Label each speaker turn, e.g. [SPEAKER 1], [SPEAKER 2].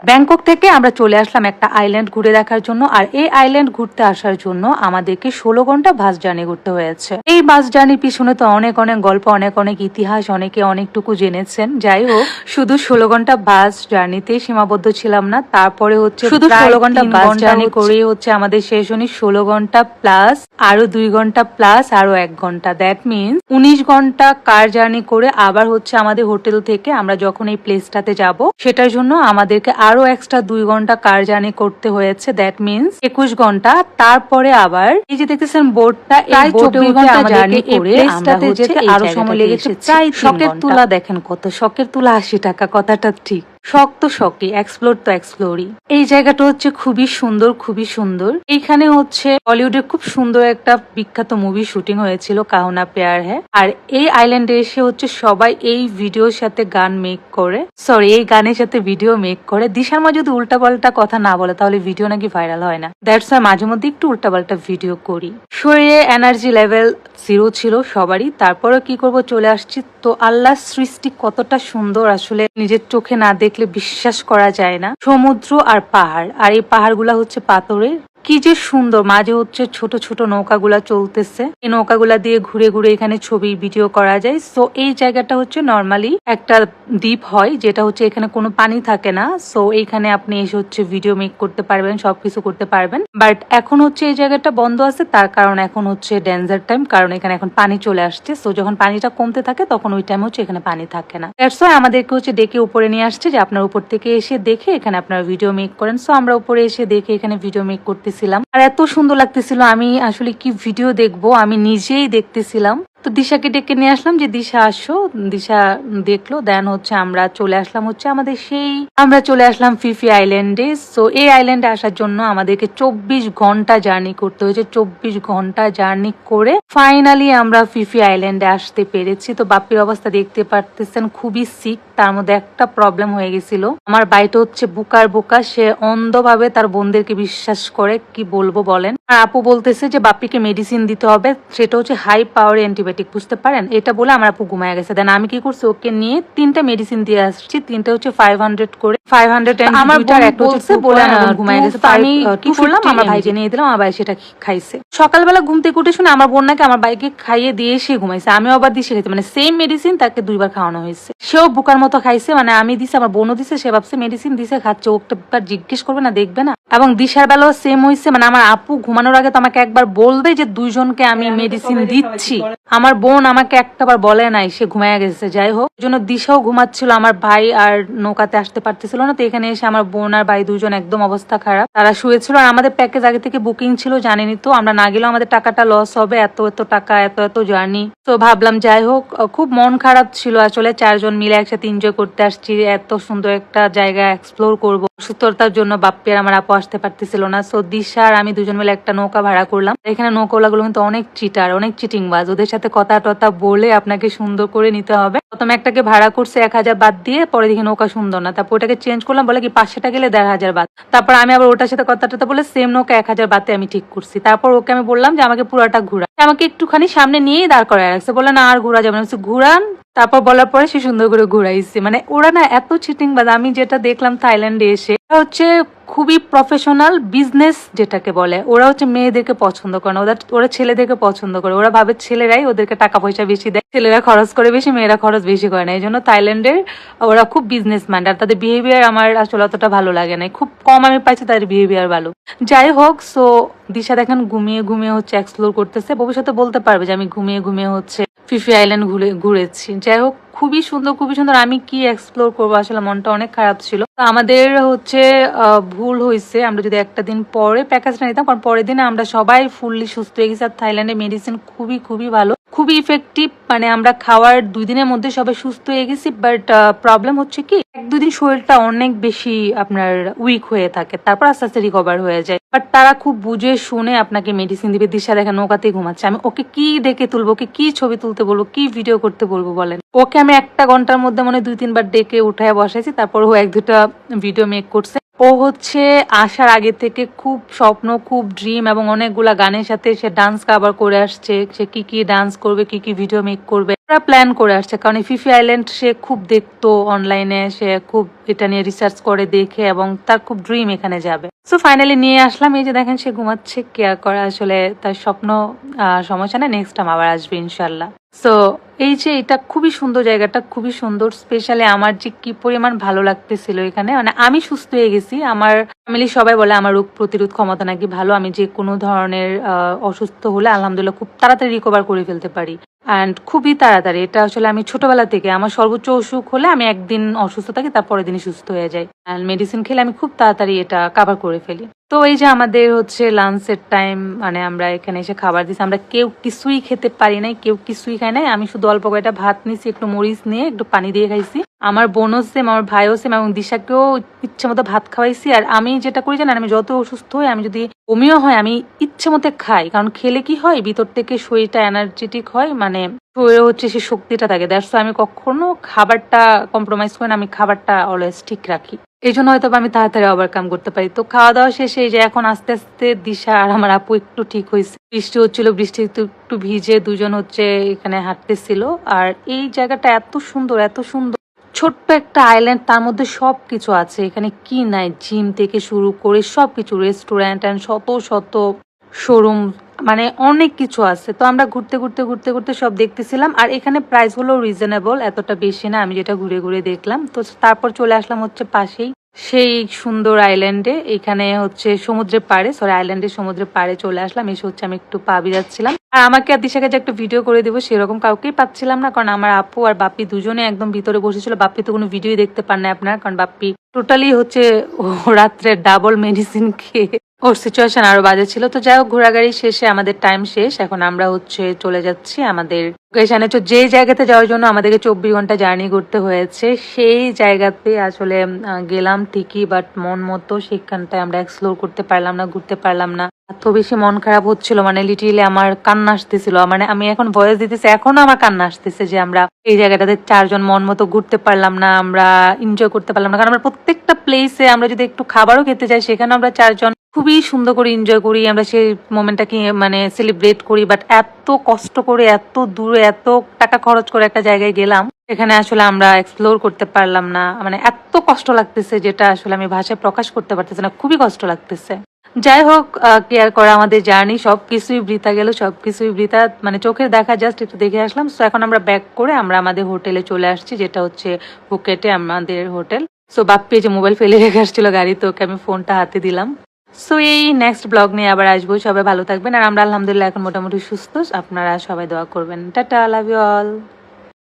[SPEAKER 1] Bangkok থেকে আমরা চলে আসলাম একটা আইল্যান্ড ঘুরে দেখার জন্য। আর এই আইল্যান্ড ঘুরতে আসার জন্য আমাদেরকে 16 ঘন্টা বাস জার্নি করতে হয়েছে। এই বাস জার্নির পিছনে তো অনেক অনেক গল্প, অনেক অনেক ইতিহাস, অনেকে অনেকটুকু জেনেছেন। যাই হোক, শুধু 16 ঘন্টা বাস জার্নিতেই সীমাবদ্ধ ছিলাম না। তারপরে হচ্ছে শুধু 16 ঘন্টা বাস জার্নি করেই হচ্ছে আমাদের শেষ হয়নি। 16 ঘন্টা প্লাস আরো 2 ঘন্টা প্লাস আরো 1 ঘন্টা, দ্যাট মিনস 19 ঘন্টা কার জার্নি করে আবার হচ্ছে আমাদের হোটেল থেকে আমরা যখন এই প্লেসটাতে যাব সেটার জন্য আমাদেরকে আরো এক্সট্রা 2 ঘন্টা কার জার্নি করতে হয়েছে, দ্যাট মিনস 21 ঘন্টা। তারপরে আবার এই যে দেখতেছেন বোটটা, এই বোটে ঘন্টা জার্নি করে আমরা হচ্ছে আরো সময় লেগেছে প্রায় শখের তুলা। দেখেন কত শখের তুলা, 80 টাকা, কথাটা ঠিক। শখ তো শখই, এক্সপ্লোর তো এক্সপ্লোরই। এই জায়গাটা হচ্ছে খুবই সুন্দর, খুবই সুন্দর। এইখানে হচ্ছে বলিউডের খুব সুন্দর একটা বিখ্যাত মুভি শুটিং হয়েছিল, কাহো না প্যার হ্যায়। আর এই আইল্যান্ডে এসে হচ্ছে সবাই এই ভিডিওর সাথে গান মেক করে, সরি এই গানের সাথে ভিডিও মেক করে। দিশার মা যদি উল্টাপাল্টা কথা না বলে তাহলে ভিডিও নাকি ভাইরাল হয় না, দ্যাটস ওয়াই মাঝে মধ্যে একটু উল্টাপাল্টা ভিডিও করি। শরীরে এনার্জি লেভেল 0 ছিল সবারই। তারপরে কি করব, চলে আসছি। তো আল্লাহর সৃষ্টি কতটা সুন্দর আসলে নিজের চোখে না দেখলে বিশ্বাস করা যায় না। সমুদ্র আর পাহাড়, আর এই পাহাড়গুলা হচ্ছে পাথরের। কি যে সুন্দর, মাঝে হচ্ছে ছোট ছোট নৌকাগুলা চলতেছে। এই নৌকাগুলা দিয়ে ঘুরে ঘুরে এখানে ছবি ভিডিও করা যায়। সো এই জায়গাটা হচ্ছে নর্মালি একটা দ্বীপ হয়, যেটা হচ্ছে এখানে কোনো পানি থাকে না। সো এইখানে আপনি এসে হচ্ছে ভিডিও মেক করতে পারবেন, সবকিছু করতে পারবেন। বাট এখন হচ্ছে এই জায়গাটা বন্ধ আছে, তার কারণ এখন হচ্ছে ডেঞ্জার টাইম, কারণ এখানে এখন পানি চলে আসছে। সো যখন পানিটা কমতে থাকে তখন ওই টাইম হচ্ছে এখানে পানি থাকে না। দ্যাটস ওয়াই আমাদেরকে হচ্ছে ডেকে উপরে নিয়ে আসছে যে আপনার উপর থেকে এসে দেখে এখানে আপনারা ভিডিও মেক করেন। সো আমরা উপরে এসে দেখে এখানে ভিডিও মেক করতেছিলাম। আর এত সুন্দর লাগতেছিল, আমি আসলে কি ভিডিও দেখবো, আমি নিজেই দেখতেছিলাম। তো দিশাকে ডেকে নিয়ে আসলাম যে দিশা আসো। দিশা দেখলো, দেন হচ্ছে আমরা চলে আসলাম হচ্ছে আমরা চলে আসলাম ফিফি আইল্যান্ডে। সো এই আইল্যান্ডে আসার জন্য আমাদেরকে 24 ঘন্টা জার্নি করতে হয়েছে। 24 ঘন্টা জার্নি করে ফাইনালি আমরা ফিফি আইল্যান্ডে আসতে পেরেছি। তো বাপ্পির অবস্থা দেখতে পারতেছেন, খুবই সিক। তার মধ্যে একটা প্রবলেম হয়ে গেছিল, আমার বাইটা হচ্ছে বুকার বোকা, সে অন্ধভাবে তার বোনদেরকে বিশ্বাস করে, কি বলবো বলেন। আর আপু বলতেছে যে বাপ্পিকে মেডিসিন দিতে হবে, সেটা হচ্ছে হাই পাওয়ার অ্যান্টিবায়োটিক, বুঝতে পারেন। এটা বলে আমার আপু ঘুমায় গেছে। দেন আমি কি করছি, ওকে নিয়ে 3টা মেডিসিন দিয়ে আসছি। 3টা হচ্ছে 500 করে, 500 আমার বলে আমার ঘুমায় গেছে। তো আমি কি করলাম, আমার ভাইকে নিয়ে দিলাম, আমার ভাই সেটা খাইছে। সকালবেলা ঘুম থেকে উঠে শুনে আমার বোন নাকি আমার ভাইকে খাইয়ে দিয়ে সে ঘুমাইছে। আমিও আবার দিশে খাইছে, মানে সেম মেডিসিন তাকে 2বার খাওয়ানো হয়েছে। সেও বুকার মতো খাইছে, মানে আমি দিছি, আমার বোনও দিছে, সে ভাবছে মেডিসিন দিছে খাচ্ছে, ওটা জিজ্ঞেস করবে না, দেখবে না। এবং দিশার বেলাও সেম হয়েছে, মানে আমার আপু ঘুমানোর আগে তো আমাকে একবার বলবে যে 2জনকে আমি মেডিসিন দিচ্ছি। আমার বোন আমাকে একটাবার বলে নাই, সে ঘুমায় গেছে। যাই হোক, জন্য দিশাও ঘুমাচ্ছিল, আমার ভাই আর নৌকাতে আসতে পারতেছিল না। তো এখানে এসে আমার বোন আর ভাই 2জন একদম অবস্থা খারাপ, তারা শুয়েছিল। আর আমাদের প্যাকেজ আগে থেকে বুকিং ছিল, জানেনি তো, আমরা না গেলেও আমাদের টাকাটা লস হবে, এত এত টাকা, এত এত জার্নি। তো ভাবলাম, যাই হোক, খুব মন খারাপ ছিল আসলে। 4 জন মিলে একসাথে এনজয় করতে আসছি, এত সুন্দর একটা জায়গা এক্সপ্লোর করবো। সুস্থতার জন্য বাপ্পি আর আমার আপু আসতে পারতেছিল না। সো দিশা আর আমি 2জন মিলে একটা নৌকা ভাড়া করলাম। এখানে নৌকাগুলো কিন্তু অনেক চিটার, অনেক চিটিং বাজ, ওদের সাথে কথা টথা বলে আপনাকে সুন্দর করে নিতে হবে। প্রথমে একটাকে ভাড়া করছে 1000 বাদ দিয়ে, পরে দেখি নৌকা সুন্দর না, তারপর ওটাকে চেঞ্জ করলাম, বলে কি 500 গেলে 1500 বাদ। তারপর আমি আবার ওটার সাথে কথা টথা বলে সেম নৌকা 1000 বাদে আমি ঠিক করছি। তারপর ওকে আমি বললাম যে আমাকে পুরাটা ঘুরা, আমাকে একটুখানি সামনে নিয়েই দাঁড় করায় রাখছে, বলে না আর ঘুরা যাবে না, ঘুরান। তারপর বলার পরে সে সুন্দর করে ঘুরাইছে। মানে ওরা না এত চিটিং বাদ। আমি যেটা দেখলাম থাইল্যান্ডে এসে, হচ্ছে খুবই প্রফেশনাল বিজনেস যেটাকে বলে। ওরা হচ্ছে মেয়েদেরকে পছন্দ করে না, ওরা ছেলেদেরকে পছন্দ করে। ওরা ভাবে ছেলেরাই ওদেরকে টাকা পয়সা বেশি দেয়, ছেলেরা খরচ করে বেশি, মেয়েরা খরচ বেশি করে না। এই জন্য থাইল্যান্ডের ওরা খুব বিজনেসম্যান। আর তাদের বিহেভিয়ার আমার আসলে অতটা ভালো লাগে না, খুব কম আমি পাইছি তাদের বিহেভিয়ার ভালো। যাই হোক, সো দিশা দেখেন ঘুমিয়ে ঘুমিয়ে হচ্ছে এক্সপ্লোর করতেছে। ভবিষ্যতে বলতে পারবে যে আমি ঘুমিয়ে ঘুমিয়ে হচ্ছে ফিফি আইল্যান্ড ঘুরেছি। যাই হোক, খুবই সুন্দর, খুবই সুন্দর। আমি কি এক্সপ্লোর করবো, আসলে মনটা অনেক খারাপ ছিল। আমাদের হচ্ছে ভুল হয়েছে, আমরা যদি একটা দিন পরে প্যাকেজটা নিতাম, কারণ পরের দিনে আমরা সবাই ফুললি সুস্থ হয়ে গেছি। আর থাইল্যান্ডের মেডিসিন খুবই খুবই ভালো, খুবই ইফেক্টিভ। মানে আমরা খাওয়ার 2 দিনের মধ্যে সবাই সুস্থ হয়ে গেছি। বাট প্রবলেম হচ্ছে কি, 1-2 দিন শরীরটা অনেক বেশি আপনার উইক হয়ে থাকে, তারপর আস্তে আস্তে রিকভার হয়ে যায়। বাট তারা খুব বুঝে শুনে আপনাকে মেডিসিন দিবে। দিশা দেখে নৌকাতেই ঘুমাচ্ছে, আমি ওকে কি ডেকে তুলবো, ওকে কি ছবি তুলতে বলবো, কি ভিডিও করতে বলবো বলেন। ওকে আমি 1 ঘন্টার মধ্যে মানে 2-3 বার ডেকে উঠায় বসাইছি, তারপর ও 1-2টা ভিডিও মেক করছে। ও হচ্ছে আসার আগে থেকে খুব স্বপ্ন, খুব ড্রিম, এবং অনেকগুলা গানের সাথে সে ডান্স কাভার করে আসছে। সে কি কি ডান্স করবে, কি কি ভিডিও মেক করবে, ওরা প্ল্যান করে আসছে, কারণ এই ফিফি আইল্যান্ড সে খুব দেখতো অনলাইনে, সে খুব এটা নিয়ে রিসার্চ করে দেখে এবং তার খুব ড্রিম এখানে যাবে। সো ফাইনালি নিয়ে আসলাম। এই যে দেখেন সে ঘুমাচ্ছে, কেয়ার করা আসলে তার স্বপ্ন, সমস্যা না, নেক্সট টাইম আবার আসবে ইনশাল্লাহ। সো এই যে এটা খুবই সুন্দর, জায়গাটা খুবই সুন্দর। স্পেশালি আমার যে কি পরিমাণ ভালো লাগতেছিল এখানে, মানে আমি সুস্থ হয়ে গেছি। আমার ফ্যামিলি সবাই বলে আমার রোগ প্রতিরোধ ক্ষমতা নাকি ভালো, আমি যে কোনো ধরনের অসুস্থ হলে আলহামদুলিল্লাহ খুব তাড়াতাড়ি রিকভার করে ফেলতে পারি, অ্যান্ড খুবই তাড়াতাড়ি। এটা আসলে আমি ছোটবেলা থেকে আমার সর্বোচ্চ অসুখ হলে আমি একদিন অসুস্থ থাকি, তারপরের দিনই সুস্থ হয়ে যাই, অ্যান্ড মেডিসিন খেলে আমি খুব তাড়াতাড়ি এটা কাভার করে ফেলি। তো এই যে আমাদের হচ্ছে লাঞ্চের টাইম, মানে আমরা এখানে এসে খাবার দিচ্ছি। আমরা কেউ কিছুই খেতে পারি নাই, কেউ কিছুই খাই নাই। আমি শুধু অল্প কয়েকটা ভাত নিছি, একটু মরিচ নিয়ে একটু পানি দিয়ে খাইছি। আমার বোনও সেম, আমার ভাইও সেম, এবং দিশাকেও ইচ্ছে মতো ভাত খাওয়াইছি। আর আমি যেটা করি জানেন, আমি যত অসুস্থ হই, আমি যদি বমিও হয় আমি ইচ্ছে মতো খাই, কারণ খেলে কি হয় ভিতর থেকে শরীরটা এনার্জেটিক হয়, মানে শরীরে হচ্ছে সে শক্তিটা থাকে। দ্যাটস আমি কখনো খাবারটা কম্প্রোমাইজ করি না, আমি খাবারটা অলওয়েজ ঠিক রাখি। এই জন্য হয়তো আমি তাড়াতাড়ি ওভারকাম করতে পারি। তো খাওয়া দাওয়া শেষে এই যে এখন আস্তে আস্তে দিশা আর আমার আপু একটু ঠিক হয়েছে। বৃষ্টি হচ্ছিল, বৃষ্টি একটু ভিজে দুজন হচ্ছে এখানে হাঁটতেছিল। আর এই জায়গাটা এত সুন্দর, এত সুন্দর, ছোট্ট একটা আইল্যান্ড, তার মধ্যে সবকিছু আছে। এখানে কি নাই, জিম থেকে শুরু করে সবকিছু, রেস্টুরেন্ট অ্যান্ড শত শত শোরুম, মানে অনেক কিছু আছে। তো আমরা ঘুরতে ঘুরতে ঘুরতে ঘুরতে সব দেখতেছিলাম। আর এখানে প্রাইস হলো রিজনেবল, এতটা বেশি না, আমি যেটা ঘুরে ঘুরে দেখলাম। তো তারপর চলে আসলাম হচ্ছে পাশেই সেই সুন্দর আইল্যান্ডে। এখানে হচ্ছে সমুদ্রের পাড়ে, সরি আইল্যান্ডের সমুদ্রের পাড়ে চলে আসলাম। এসে হচ্ছে আমি একটু পা যাচ্ছিলাম। আর আমাকে আর দিশাকে যে একটা ভিডিও করে দেবো সেরকম কাউকেই পাচ্ছিলাম না, কারণ আমার আপু আর বাপ্পি দুজনে একদম ভিতরে বসেছিল। বাপ্পি তো কোনো ভিডিওই দেখতে পান না আপনার, কারণ বাপ্পি টোটালি হচ্ছে ও রাত্রে ডাবল মেডিসিন খেয়ে ওর সিচুয়েশন আরো বাজে ছিল। তো যাই হোক, ঘোরাঘুরি শেষে আমাদের টাইম শেষ। এখন আমরা হচ্ছে চলে যাচ্ছি আমাদের লোকেশনে। তো যে জায়গাতে যাওয়ার জন্য আমাদেরকে 24 ঘন্টা জার্নি করতে হয়েছে, সেই জায়গাতে আসলে গেলাম ঠিকই, বাট মন মতো সেখানটায় আমরা এক্সপ্লোর করতে পারলাম না, ঘুরতে পারলাম না। এত বেশি মন খারাপ হচ্ছিল, মানে লিটারেলি আমার কান্না আসতেছিল। মানে আমি এখন ভয়েস দিতেছি, এখনো আমার কান্না আসতেছে যে আমরা এই জায়গাটাতে চারজন মন মতো ঘুরতে পারলাম না, আমরা এনজয় করতে পারলাম না। কারণ আমরা প্রত্যেকটা প্লেসে আমরা যদি একটু খাবারও খেতে যাই, সেখানে আমরা চারজন খুবই সুন্দর করে এনজয় করি, আমরা সেই মোমেন্টটাকে মানে সেলিব্রেট করি। বাট এত কষ্ট করে, এত দূরে, এত টাকা খরচ করে একটা জায়গায় গেলাম, এখানে আসলে আমরা এক্সপ্লোর করতে পারলাম না। মানে এত কষ্ট লাগতেছে, যেটা আসলে আমি ভাষায় প্রকাশ করতে পারতেছি না, খুবই কষ্ট লাগতেছে। যাই হোক, কেয়ার করা আমাদের জার্নি সবকিছুই বৃথা গেল, সবকিছুই বৃথা, মানে চোখের দেখা জাস্ট একটু দেখে আসলাম। সো এখন আমরা ব্যাক করে আমরা আমাদের হোটেলে চলে আসছি, যেটা হচ্ছে ফুকেটে আমাদের হোটেল। সো বাপ্পি যে মোবাইল ফেলে রেখে আসছিল গাড়িতে, ওকে আমি ফোনটা হাতে দিলাম। সো এই নেক্সট ব্লগ নিয়ে আবার আসবো। সবাই ভালো থাকবেন। আর আমরা আলহামদুলিল্লাহ এখন মোটামুটি সুস্থ। আপনারা সবাই দোয়া করবেন। Tata, love you all.